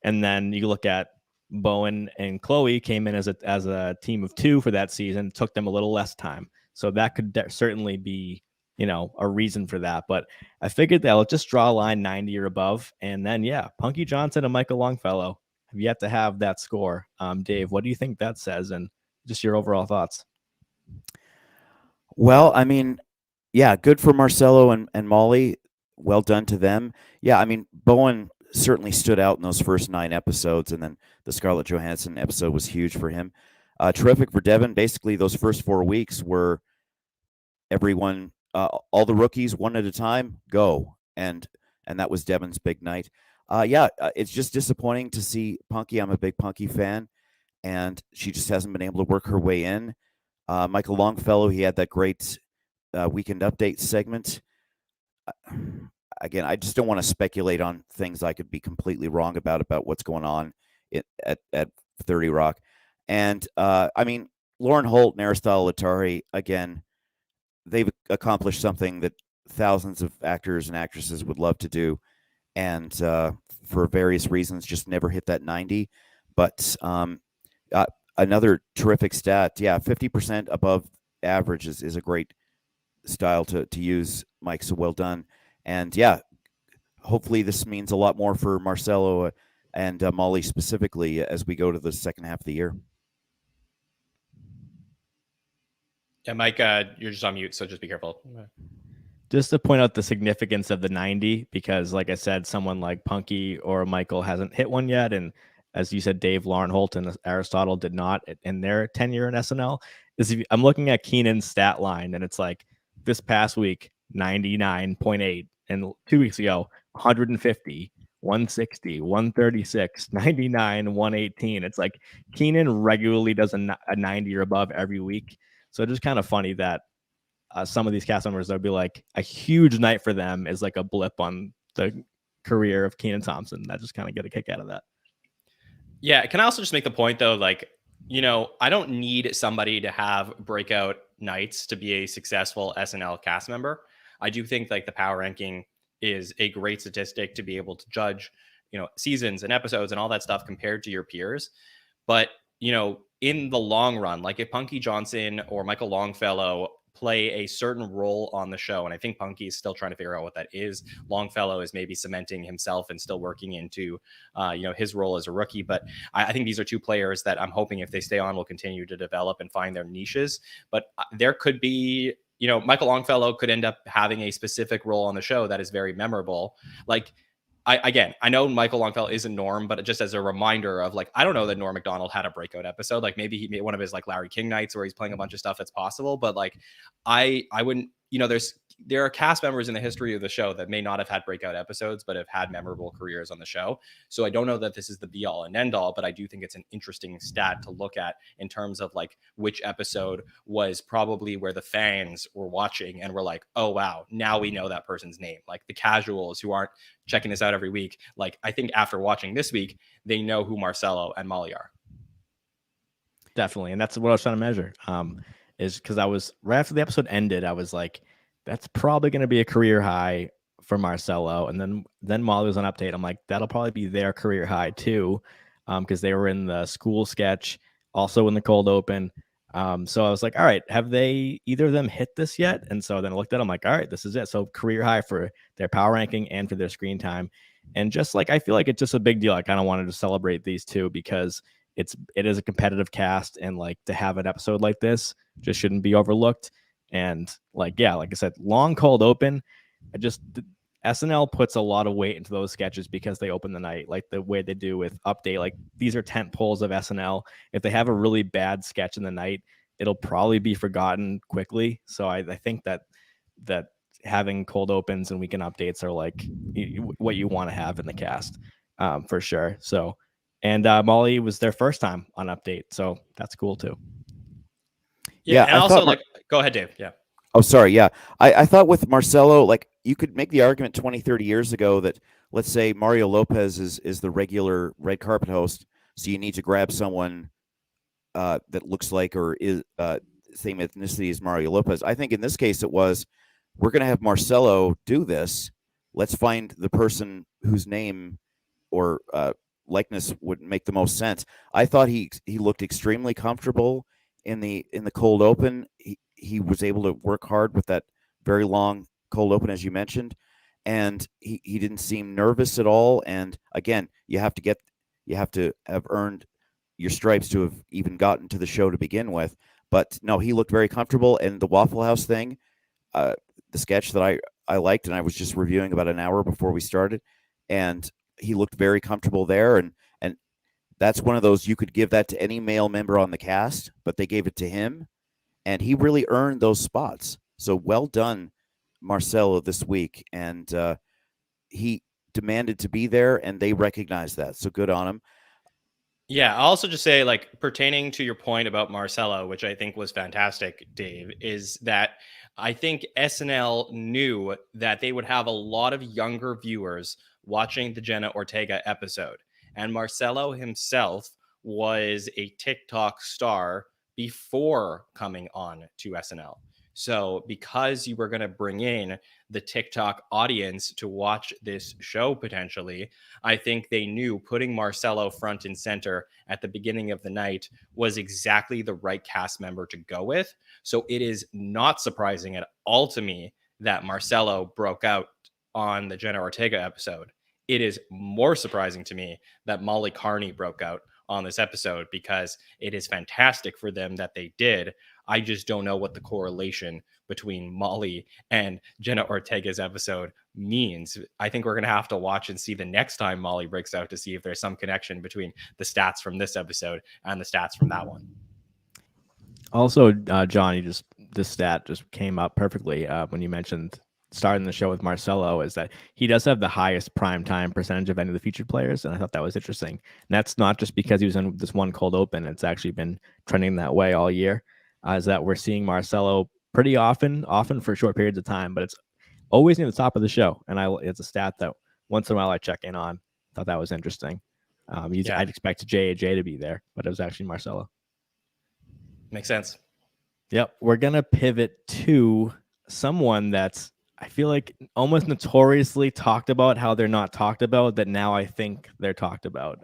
And then you look at Bowen and Chloe came in as a team of 2 for that season, took them a little less time. So that could certainly be, a reason for that. But I figured that I'll just draw a line 90 or above. And then, Punky Johnson and Michael Longfellow have yet to have that score. Dave, what do you think that says? And just your overall thoughts. Well, I mean, good for Marcelo and Molly. Well done to them. Yeah, I mean, Bowen certainly stood out in those first 9 episodes, and then the Scarlett Johansson episode was huge for him. Terrific for Devin. Basically, those first 4 weeks were everyone, all the rookies, one at a time, go. And that was Devin's big night. It's just disappointing to see Punky. I'm a big Punky fan, and she just hasn't been able to work her way in. Michael Longfellow, he had that great weekend update segment. Again, I just don't want to speculate on things I could be completely wrong about what's going on at 30 Rock. And I mean, Lauren Holt and Aristotle Latari, again, they've accomplished something that thousands of actors and actresses would love to do. And for various reasons, just never hit that 90. But another terrific stat. 50% above average is a great style to use, Mike. So well done. And hopefully this means a lot more for Marcelo and Molly specifically as we go to the second half of the year. Yeah, Mike, you're just on mute, so just be careful. Just to point out the significance of the 90, because like I said, someone like Punky or Michael hasn't hit one yet. And as you said, Dave, Lauren Holt and Aristotle did not in their tenure in SNL. I'm looking at Keenan's stat line, and it's like this past week, 99.8. And 2 weeks ago, 150, 160, 136, 99, 118. It's like Keenan regularly does a 90 or above every week. So it's just kind of funny that some of these cast members, there'll be like a huge night for them is like a blip on the career of Kenan Thompson. That just kind of get a kick out of that. Yeah. Can I also just make the point though, like, I don't need somebody to have breakout nights to be a successful SNL cast member. I do think like the power ranking is a great statistic to be able to judge, seasons and episodes and all that stuff compared to your peers. But, in the long run, like if Punky Johnson or Michael Longfellow play a certain role on the show, and I think Punky is still trying to figure out what that is. Longfellow is maybe cementing himself and still working into, his role as a rookie. But I think these are two players that I'm hoping if they stay on will continue to develop and find their niches. But there could be, Michael Longfellow could end up having a specific role on the show that is very memorable. Like, I know Michael Longfellow isn't Norm, but just as a reminder of I don't know that Norm Macdonald had a breakout episode. Like maybe he made one of his Larry King nights where he's playing a bunch of stuff that's possible. But I wouldn't, there are cast members in the history of the show that may not have had breakout episodes, but have had memorable careers on the show. So I don't know that this is the be all and end all, but I do think it's an interesting stat to look at in terms of which episode was probably where the fans were watching and were like, oh, wow, now we know that person's name. Like the casuals who aren't checking this out every week. I think after watching this week, they know who Marcelo and Molly are. Definitely. And that's what I was trying to measure. Is because I was right after the episode ended, I was like, that's probably going to be a career high for Marcelo. And then Molly was on update. I'm like, that'll probably be their career high too, because they were in the school sketch, also in the cold open. So I was like, all right, have they either of them hit this yet? And so then I looked at it, I'm like, all right, this is it. So career high for their power ranking and for their screen time. And just I feel like it's just a big deal. I kind of wanted to celebrate these two because it is a competitive cast, and to have an episode like this just shouldn't be overlooked. And like I said, long cold open. SNL puts a lot of weight into those sketches because they open the night, like the way they do with update. These are tent poles of SNL. If they have a really bad sketch in the night, it'll probably be forgotten quickly. So I think that having cold opens and weekend updates are what you want to have in the cast, for sure. So. And Molly was their first time on update, so that's cool too. Yeah, and also go ahead, Dave. Yeah. Oh, sorry. Yeah, I thought with Marcelo, you could make the argument 20, 30 years ago that let's say Mario Lopez is the regular red carpet host, so you need to grab someone that looks like or is same ethnicity as Mario Lopez. I think in this case it was, we're going to have Marcelo do this. Let's find the person whose name or likeness would make the most sense. I thought he looked extremely comfortable in the cold open. He was able to work hard with that very long cold open, as you mentioned, and he didn't seem nervous at all. And again, you have to have earned your stripes to have even gotten to the show to begin with. But no, he looked very comfortable. And the Waffle House thing, the sketch that I liked, and I was just reviewing about an hour before we started, and he looked very comfortable there, and that's one of those, you could give that to any male member on the cast, but they gave it to him, and he really earned those spots. So well done, Marcelo, this week, and he demanded to be there, and they recognized that. So good on him. Yeah, I'll also just say, pertaining to your point about Marcelo, which I think was fantastic, Dave, is that I think SNL knew that they would have a lot of younger viewers watching the Jenna Ortega episode. And Marcelo himself was a TikTok star before coming on to SNL. So because you were going to bring in the TikTok audience to watch this show potentially, I think they knew putting Marcelo front and center at the beginning of the night was exactly the right cast member to go with. So it is not surprising at all to me that Marcelo broke out on the Jenna Ortega episode. It is more surprising to me that Molly Carney broke out on this episode, because it is fantastic for them that they did. I just don't know what the correlation between Molly and Jenna Ortega's episode means. I think we're going to have to watch and see the next time Molly breaks out to see if there's some connection between the stats from this episode and the stats from that one. Also, John, this stat just came up perfectly when you mentioned starting the show with Marcelo, is that he does have the highest primetime percentage of any of the featured players. And I thought that was interesting. And that's not just because he was in this one cold open. It's actually been trending that way all year, is that we're seeing Marcelo pretty often for short periods of time, but it's always near the top of the show. And it's a stat that once in a while I check in on. Thought that was interesting. I'd expect J.A.J. to be there, but it was actually Marcelo. Makes sense. Yep. We're going to pivot to someone that's I feel like almost notoriously talked about how they're not talked about, that now I think they're talked about.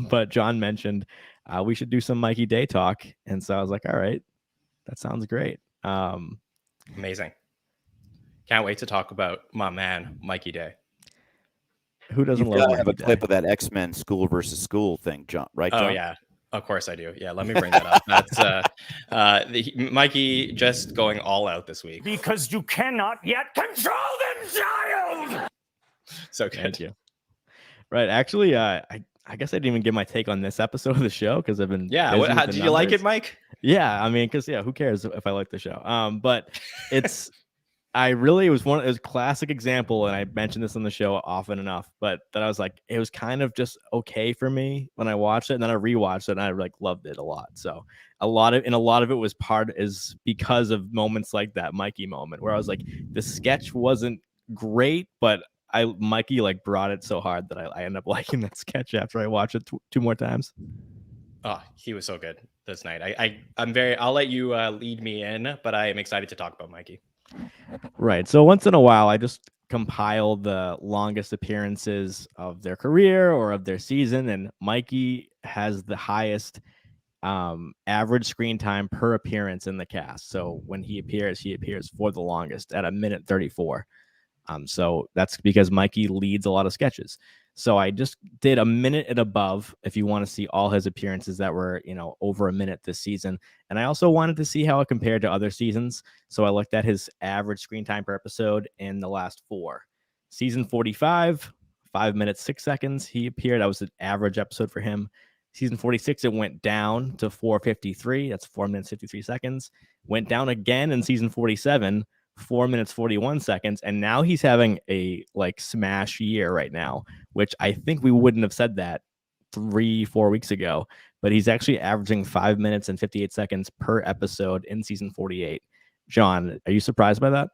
But John mentioned we should do some Mikey Day talk. And so I was like, all right, that sounds great. Amazing. Can't wait to talk about my man, Mikey Day. Who doesn't You've love got to Mikey have a Day? clip of that X-Men school versus school thing, John. Right, John? Oh, yeah. Of course I do. Yeah, let me bring that up. That's Mikey just going all out this week. Because you cannot yet control the child. So good. Thank you. Right. Actually, I guess I didn't even give my take on this episode of the show because I've been Yeah. busy with the Did you like numbers. it, Mike? Yeah, I mean, because who cares if I like the show? But it's it was classic example, and I mentioned this on the show often enough, but that I was like, it was kind of just okay for me when I watched it, and then I rewatched it, and I like loved it a lot. So a lot of it was because of moments like that Mikey moment where I was like, the sketch wasn't great, but Mikey like brought it so hard that I ended up liking that sketch after I watched it two more times. Oh, he was so good this night. I'll let you lead me in, but I am excited to talk about Mikey. Right. So once in a while, I just compile the longest appearances of their career or of their season, and Mikey has the highest average screen time per appearance in the cast. So when he appears for the longest at 1:34. So that's because Mikey leads a lot of sketches. So I just did a minute and above if you want to see all his appearances that were, over a minute this season. And I also wanted to see how it compared to other seasons. So I looked at his average screen time per episode in the last 4. Season 45, 5 minutes, 6 seconds. He appeared. That was an average episode for him. Season 46, it went down to 4:53. That's 4 minutes, 53 seconds. Went down again in season 47. 4 minutes 41 seconds, and now he's having a smash year right now, which I think we wouldn't have said that 3-4 weeks ago, but he's actually averaging 5 minutes and 58 seconds per episode in season 48. John, are you surprised by that?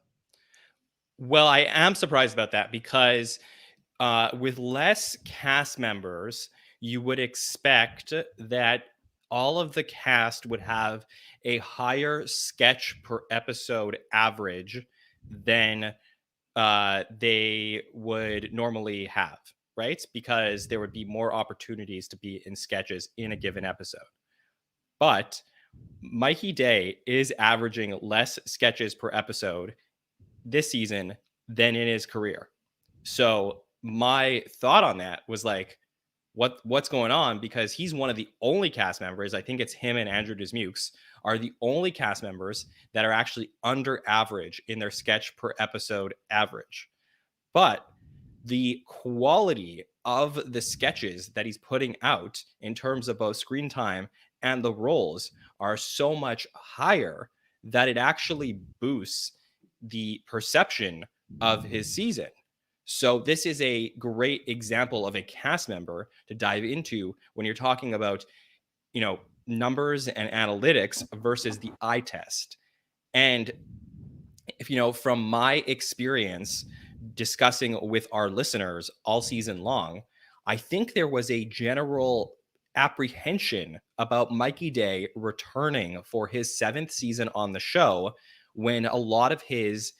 Well, I am surprised about that because with less cast members, you would expect that all of the cast would have a higher sketch per episode average than they would normally have, right? Because there would be more opportunities to be in sketches in a given episode. But Mikey Day is averaging less sketches per episode this season than in his career. So my thought on that was like, what's going on? Because he's one of the only cast members, I think it's him and Andrew Dismukes, are the only cast members that are actually under average in their sketch per episode average. But the quality of the sketches that he's putting out in terms of both screen time and the roles are so much higher that it actually boosts the perception of his season. So this is a great example of a cast member to dive into when you're talking about, numbers and analytics versus the eye test. And if from my experience discussing with our listeners all season long, I think there was a general apprehension about Mikey Day returning for his 7th season on the show when a lot of his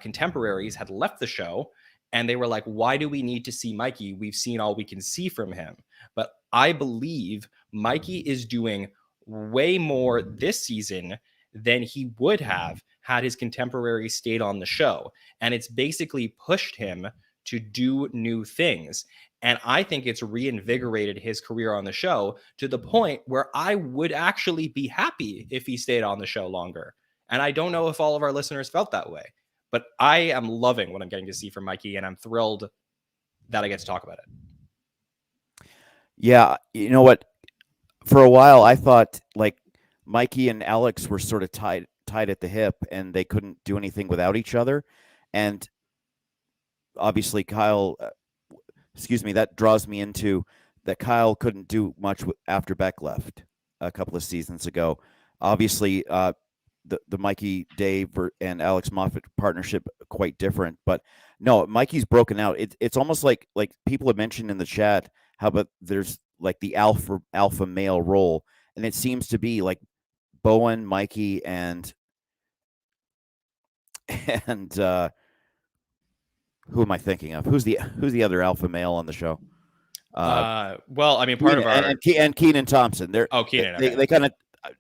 contemporaries had left the show, and they were like, why do we need to see Mikey? We've seen all we can see from him. But I believe Mikey is doing way more this season than he would have had his contemporaries stayed on the show. And it's basically pushed him to do new things. And I think it's reinvigorated his career on the show to the point where I would actually be happy if he stayed on the show longer. And I don't know if all of our listeners felt that way, but I am loving what I'm getting to see from Mikey, and I'm thrilled that I get to talk about it. Yeah, you know what? For a while, I thought Mikey and Alex were sort of tied at the hip, and they couldn't do anything without each other. And obviously, Kyle, that draws me into that Kyle couldn't do much after Beck left a couple of seasons ago. Obviously, the Mikey, Dave, and Alex Moffat partnership quite different, but no, Mikey's broken out. It's almost like people have mentioned in the chat how about there's the alpha male role, and it seems to be Bowen, Mikey, and who am I thinking of? Who's the other alpha male on the show? Well, I mean, part of our and Keenan Thompson. Keenan. They Okay. kind of,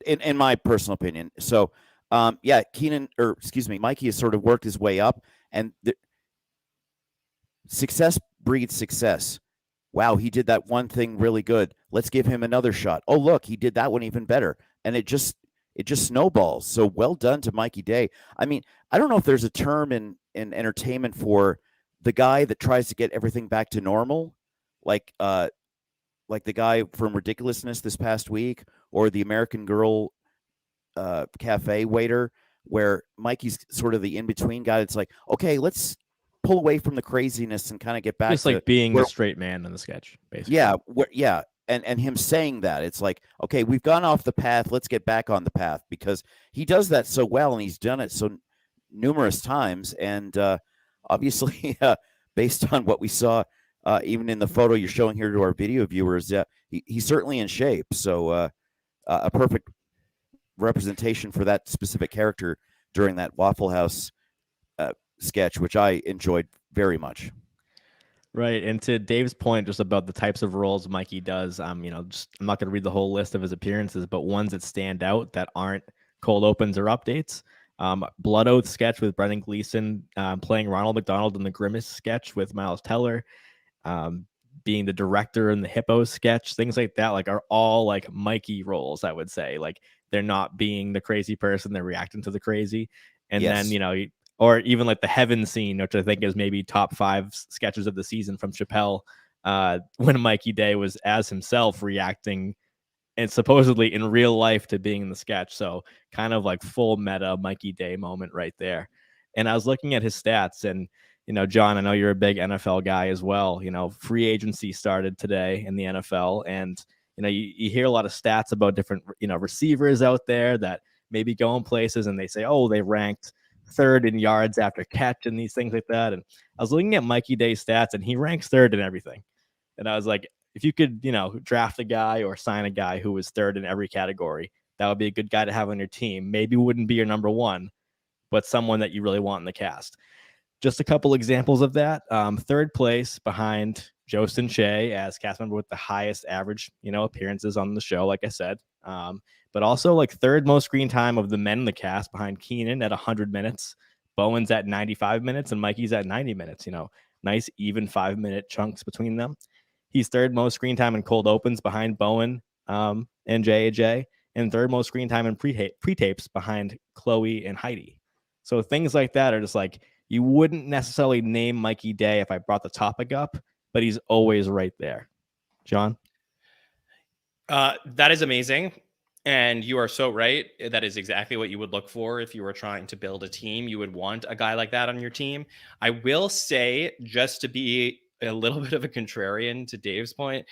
in my personal opinion. So, Mikey has sort of worked his way up, and success breeds success. Wow, he did that one thing really good. Let's give him another shot. Oh, look, he did that one even better, and it just snowballs. So well done to Mikey Day. I mean, I don't know if there's a term in entertainment for the guy that tries to get everything back to normal, like the guy from Ridiculousness this past week, or the American Girl cafe waiter, where Mikey's sort of the in-between guy. It's like, okay, let's pull away from the craziness and kind of get back Just to like being the straight man in the sketch, basically. Yeah. And him saying that, it's like, okay, we've gone off the path. Let's get back on the path, because he does that so well, and he's done it so numerous times. And obviously, based on what we saw, even in the photo you're showing here to our video viewers, he's certainly in shape. So a perfect representation for that specific character during that Waffle House sketch, which I enjoyed very much. Right. And to Dave's point, just about the types of roles Mikey does, I'm not going to read the whole list of his appearances, but ones that stand out that aren't cold opens or updates. Blood Oath sketch with Brendan Gleeson, playing Ronald McDonald in the Grimace sketch with Miles Teller, being the director in the Hippo sketch, things like that, like, are all like Mikey roles, I would say. Like, they're not being the crazy person, they're reacting to the crazy. And Yes. then, or even like the Heaven scene, which I think is maybe top 5 sketches of the season from Chappelle, when Mikey Day was as himself reacting and supposedly in real life to being in the sketch. So kind of like full meta Mikey Day moment right there. And I was looking at his stats, and, John, I know you're a big NFL guy as well. Free agency started today in the NFL, and, you hear a lot of stats about different, receivers out there that maybe go in places and they say, oh, they ranked 3rd in yards after catch and these things like that. And I was looking at Mikey Day's stats, and he ranks 3rd in everything. And I was like, if you could, draft a guy or sign a guy who was 3rd in every category, that would be a good guy to have on your team. Maybe wouldn't be your number 1, but someone that you really want in the cast. Just a couple examples of that. 3rd place behind Jostin Shea as cast member with the highest average, appearances on the show, like I said. But also like 3rd most screen time of the men in the cast behind Keenan at 100 minutes. Bowen's at 95 minutes and Mikey's at 90 minutes. Nice even 5-minute chunks between them. He's 3rd most screen time in cold opens behind Bowen and JAJ, and 3rd most screen time in pre-tapes behind Chloe and Heidi. So things like that are just like, you wouldn't necessarily name Mikey Day if I brought the topic up, but he's always right there. John? That is amazing. And you are so right. That is exactly what you would look for if you were trying to build a team. You would want a guy like that on your team. I will say, just to be a little bit of a contrarian to Dave's point,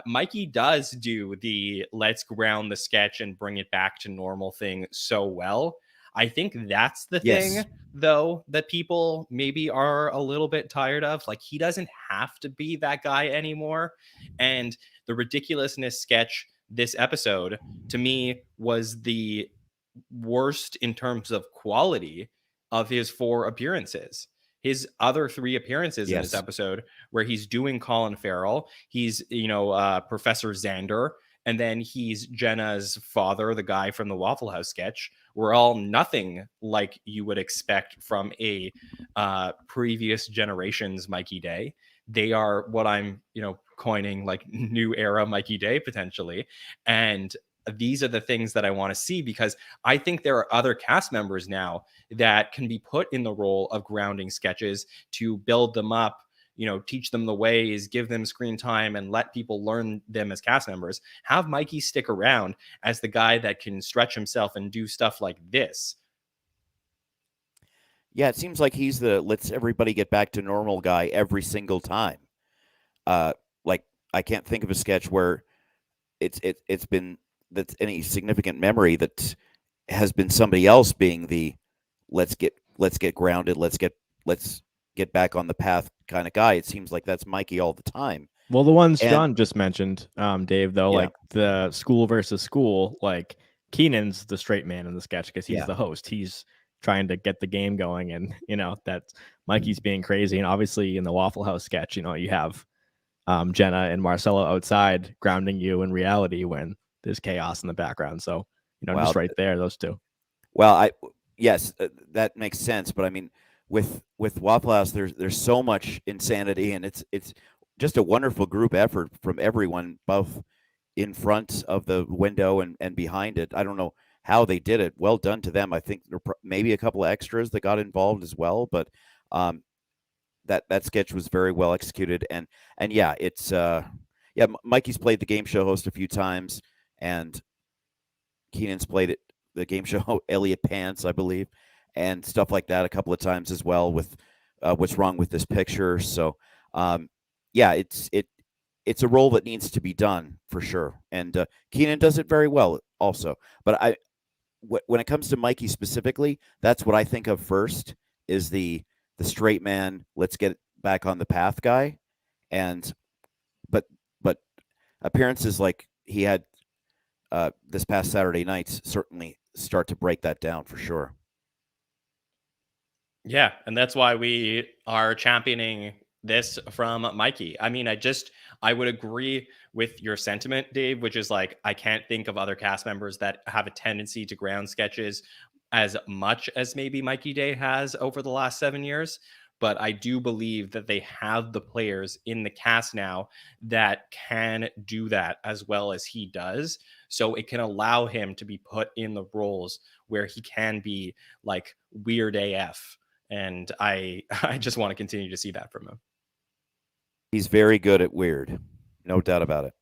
Mikey does do the let's ground the sketch and bring it back to normal thing so well. I think that's the thing, though, that people maybe are a little bit tired of. Like, he doesn't have to be that guy anymore. And the ridiculousness sketch this episode, to me, was the worst in terms of quality of his 4 appearances. His other 3 appearances in this episode, where he's doing Colin Farrell, he's, Professor Xander, and then he's Jenna's father, the guy from the Waffle House sketch, were all nothing like you would expect from a previous generation's Mikey Day. They are what I'm, coining like new era Mikey Day potentially. And these are the things that I want to see, because I think there are other cast members now that can be put in the role of grounding sketches to build them up, teach them the ways, give them screen time, and let people learn them as cast members. Have Mikey stick around as the guy that can stretch himself and do stuff like this. Yeah, it seems like he's the let's everybody get back to normal guy every single time. Like, I can't think of a sketch where it's been that's any significant memory that has been somebody else being the let's get grounded, let's get back on the path kind of guy. It seems like that's Mikey all the time. Well, the ones John just mentioned, Dave, though, like the school versus school, like Keenan's the straight man in the sketch because he's the host. He's trying to get the game going, and that Mikey's being crazy. And obviously in the Waffle House sketch, you have Jenna and Marcelo outside grounding you in reality when there's chaos in the background. So just right there, those two. Well, yes, that makes sense. But I mean, with Waffle House, there's so much insanity, and it's just a wonderful group effort from everyone, both in front of the window and behind it. I don't know how they did it. Well done to them. I think there maybe a couple of extras that got involved as well, but that sketch was very well executed. And yeah, it's Mikey's played the game show host a few times, and Keenan's played the game show Elliot Pants, I believe, and stuff like that a couple of times as well with What's Wrong with This Picture. So yeah, it's a role that needs to be done for sure. And Keenan does it very well also. But when it comes to Mikey specifically, that's what I think of first, is the straight man, let's get back on the path guy. And but appearances like he had this past Saturday night certainly start to break that down for sure. Yeah, and that's why we are championing this from Mikey. I mean, I would agree with your sentiment, Dave, which is like, I can't think of other cast members that have a tendency to ground sketches as much as maybe Mikey Day has over the last 7 years. But I do believe that they have the players in the cast now that can do that as well as he does. So it can allow him to be put in the roles where he can be like weird AF. And I just want to continue to see that from him. He's very good at weird, no doubt about it.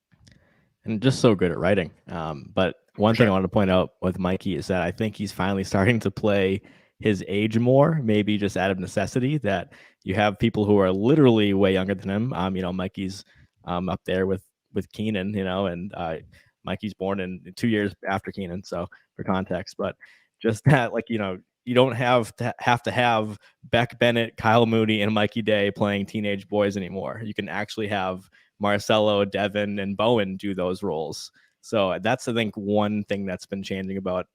And just so good at writing. But one thing I want to point out with Mikey is that I think he's finally starting to play his age more, maybe just out of necessity, that you have people who are literally way younger than him. Mikey's up there with Keenan, and Mikey's born in 2 years after Keenan. So for context, but just that, like, you don't have to have Beck Bennett, Kyle Mooney, and Mikey Day playing teenage boys anymore. You can actually have Marcelo, Devin, and Bowen do those roles. So that's, I think, one thing that's been changing about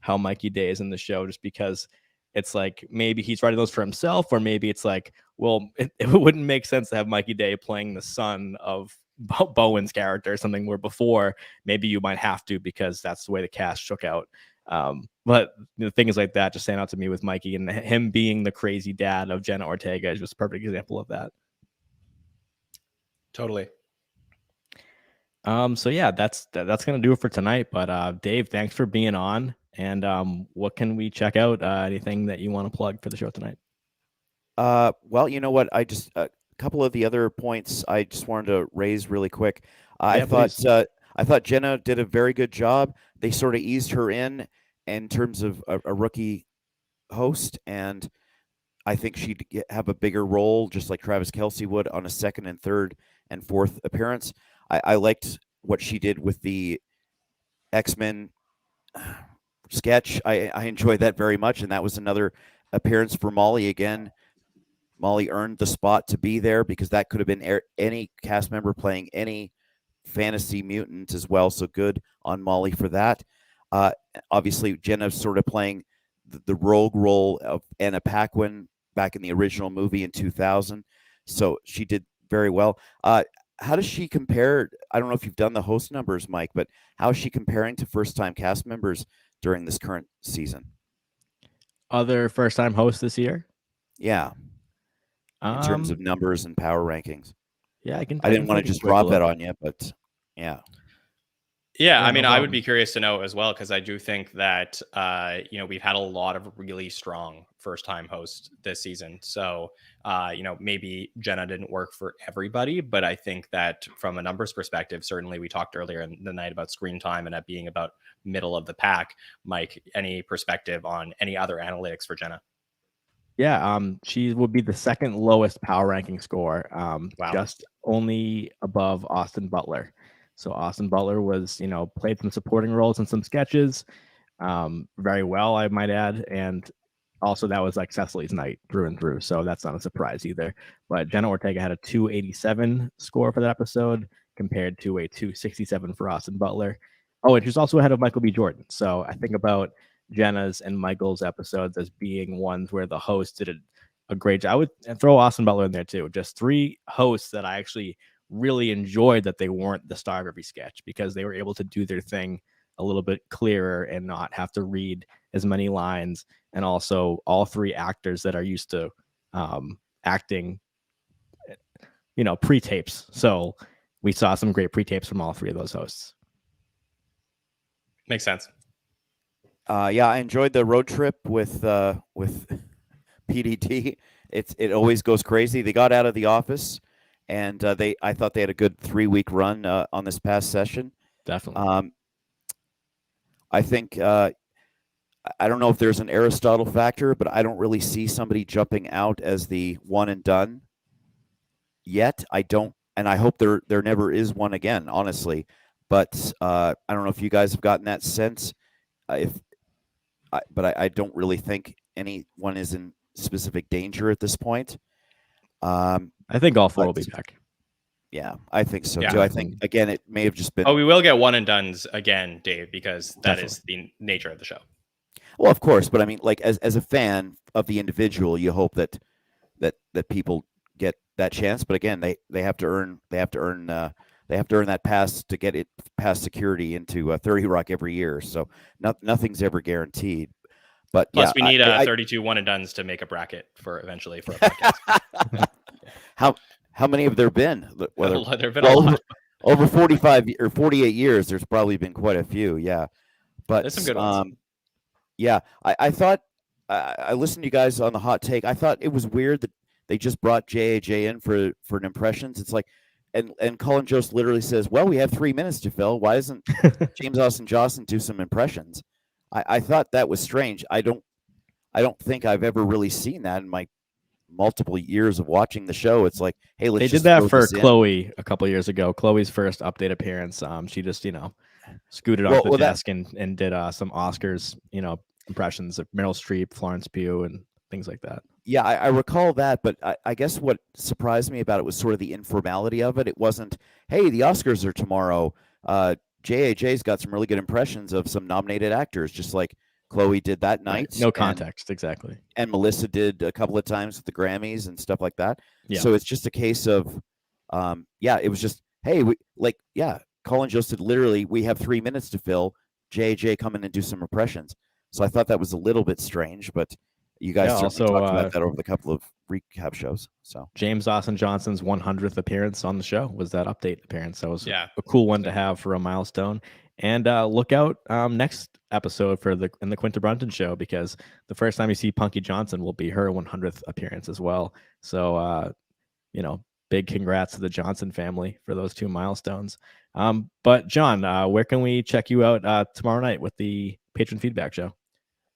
how Mikey Day is in the show, just because it's like maybe he's writing those for himself, or maybe it's like, well, it wouldn't make sense to have Mikey Day playing the son of Bowen's character or something, where before maybe you might have to because that's the way the cast shook out. But things like that just stand out to me with Mikey, and him being the crazy dad of Jenna Ortega is just a perfect example of that. Totally. So yeah, that's gonna do it for tonight. But Dave, thanks for being on. And what can we check out? Anything that you want to plug for the show tonight? Well, you know what? I just a couple of the other points I just wanted to raise really quick. I thought Jenna did a very good job. They sort of eased her in terms of a rookie host, and I think she'd have a bigger role, just like Travis Kelce would, on a second and third and fourth appearance. I liked what she did with the X-Men sketch. I enjoyed that very much, and that was another appearance for Molly again. Molly earned the spot to be there because that could have been any cast member playing any fantasy mutant as well. So good on Molly for that. Obviously, Jenna's sort of playing the rogue role of Anna Paquin back in the original movie in 2000. So she did very well. How does she compare? I don't know if you've done the host numbers, Mike, but how is she comparing to first-time cast members during this current season? Other first-time hosts this year? Yeah. In terms of numbers and power rankings. Yeah, I didn't want to just drop that on you, but yeah. Yeah, I mean, I would be curious to know as well, because I do think that, we've had a lot of really strong first-time hosts this season. So, maybe Jenna didn't work for everybody, but I think that from a numbers perspective, certainly we talked earlier in the night about screen time and that being about middle of the pack. Mike, any perspective on any other analytics for Jenna? Yeah, she would be the second lowest power ranking score, Wow. just only above Austin Butler. So Austin Butler was, played some supporting roles in some sketches very well, I might add. And also that was like Cecily's night through and through. So that's not a surprise either. But Jenna Ortega had a 287 score for that episode compared to a 267 for Austin Butler. Oh, and she's also ahead of Michael B. Jordan. So I think about Jenna's and Michael's episodes as being ones where the host did a great job. I would throw Austin Butler in there too. Just 3 hosts that I actually really enjoyed that they weren't the star of every sketch because they were able to do their thing a little bit clearer and not have to read as many lines. And also all 3 actors that are used to acting, pre-tapes. So we saw some great pre-tapes from all 3 of those hosts. Makes sense. Yeah, I enjoyed the road trip with PDT. It always goes crazy. They got out of the office, and I thought they had a good 3-week run on this past session. Definitely. I think I don't know if there's an Aristotle factor, but I don't really see somebody jumping out as the one and done yet. I don't, and I hope there never is one again, honestly. But I don't know if you guys have gotten that sense. But I don't really think anyone is in specific danger at this point. I think all 4 will be back. Yeah, I think so Yeah. too. I think again, it may have just been. Oh, we will get one and dones again, Dave, because that Definitely. is the nature of the show. Well, of course, but I mean, like as a fan of the individual, you hope that people get that chance. But again, they have to earn that pass to get it past security into 30 Rock every year. So nothing's ever guaranteed. But Plus, yeah, we need 32 one and dones to make a bracket for a podcast. How many have there been? There have been a lot. Over 45 or 48 years, there's probably been quite a few. Yeah, but There's some good ones. Yeah, I thought I listened to you guys on the hot take. I thought it was weird that they just brought JAJ in for an impressions. It's like, and Colin Jost literally says, "Well, we have 3 minutes to fill. Why isn't James Austin Johnson do some impressions?" I thought that was strange. I don't think I've ever really seen that in my multiple years of watching the show. It's like, hey, let's. They just did that throw for this in. Chloe a couple years ago. Chloe's first update appearance. She just scooted off the desk and did some Oscars impressions of Meryl Streep, Florence Pugh, and things like that. Yeah, I recall that, but I guess what surprised me about it was sort of the informality of it. It wasn't, hey, the Oscars are tomorrow. JAJ's got some really good impressions of some nominated actors, just like Chloe did that night. Right. No context, exactly. And Melissa did a couple of times with the Grammys and stuff like that. Yeah. So it's just a case of, it was just, hey, Colin Jost said literally, we have 3 minutes to fill. JAJ come in and do some impressions. So I thought that was a little bit strange, but you guys also talked about that over the couple of recap shows. So James Austin Johnson's 100th appearance on the show was that update appearance. So it was a cool one to have for a milestone. And look out next episode for the Quinta Brunton show, because the first time you see Punky Johnson will be her 100th appearance as well. So big congrats to the Johnson family for those 2 milestones. But John, where can we check you out tomorrow night with the patron feedback show?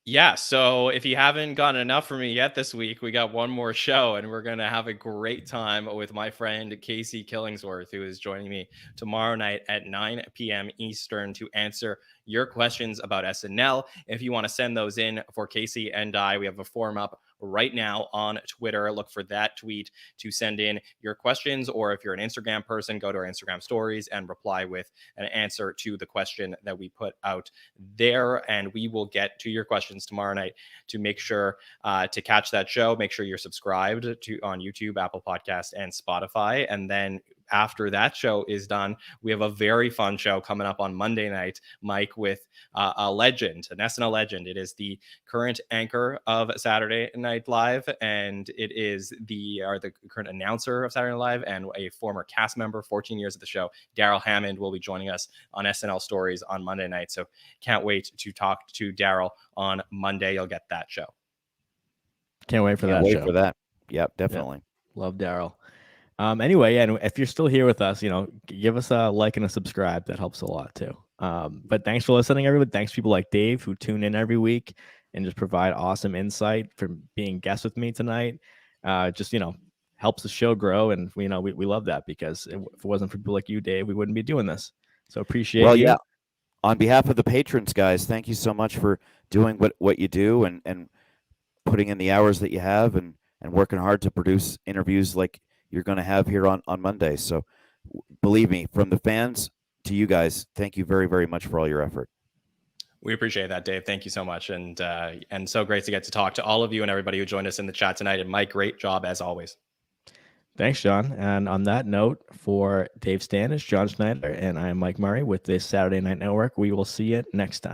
Yeah, so if you haven't gotten enough from me yet this week, we got one more show, and we're going to have a great time with my friend Casey Killingsworth, who is joining me tomorrow night at 9 p.m. Eastern to answer your questions about SNL. If you want to send those in for Casey and I, we have a form up right now on Twitter. Look for that tweet to send in your questions, or if you're an Instagram person, go to our Instagram stories and reply with an answer to the question that we put out there, and we will get to your questions tomorrow night. To make sure to catch that show, make sure you're subscribed on YouTube, Apple Podcasts, and Spotify. And then after that show is done, we have a very fun show coming up on Monday night, Mike, with a legend, an SNL legend. It is the current anchor of Saturday Night Live, and it is the current announcer of Saturday Night Live and a former cast member, 14 years of the show. Daryl Hammond will be joining us on SNL Stories on Monday night. So can't wait to talk to Daryl on Monday. You'll get that show. Can't wait for that show. For that. Yep, definitely. Yeah. Love Daryl. Anyway, and if you're still here with us, give us a like and a subscribe. That helps a lot too. But thanks for listening, everybody. Thanks to people like Dave who tune in every week and just provide awesome insight, for being guests with me tonight. Just helps the show grow, and we love that, because if it wasn't for people like you, Dave, we wouldn't be doing this. So appreciate you. Yeah. On behalf of the patrons, guys, thank you so much for doing what you do and putting in the hours that you have and working hard to produce interviews like you're going to have here on Monday. So believe me, from the fans to you guys, thank you very, very much for all your effort. We appreciate that, Dave. Thank you so much. And so great to get to talk to all of you and everybody who joined us in the chat tonight. And Mike, great job as always. Thanks, John. And on that note, for Dave Standish, John Schneider, and I am Mike Murray with this Saturday Night Network, we will see you next time.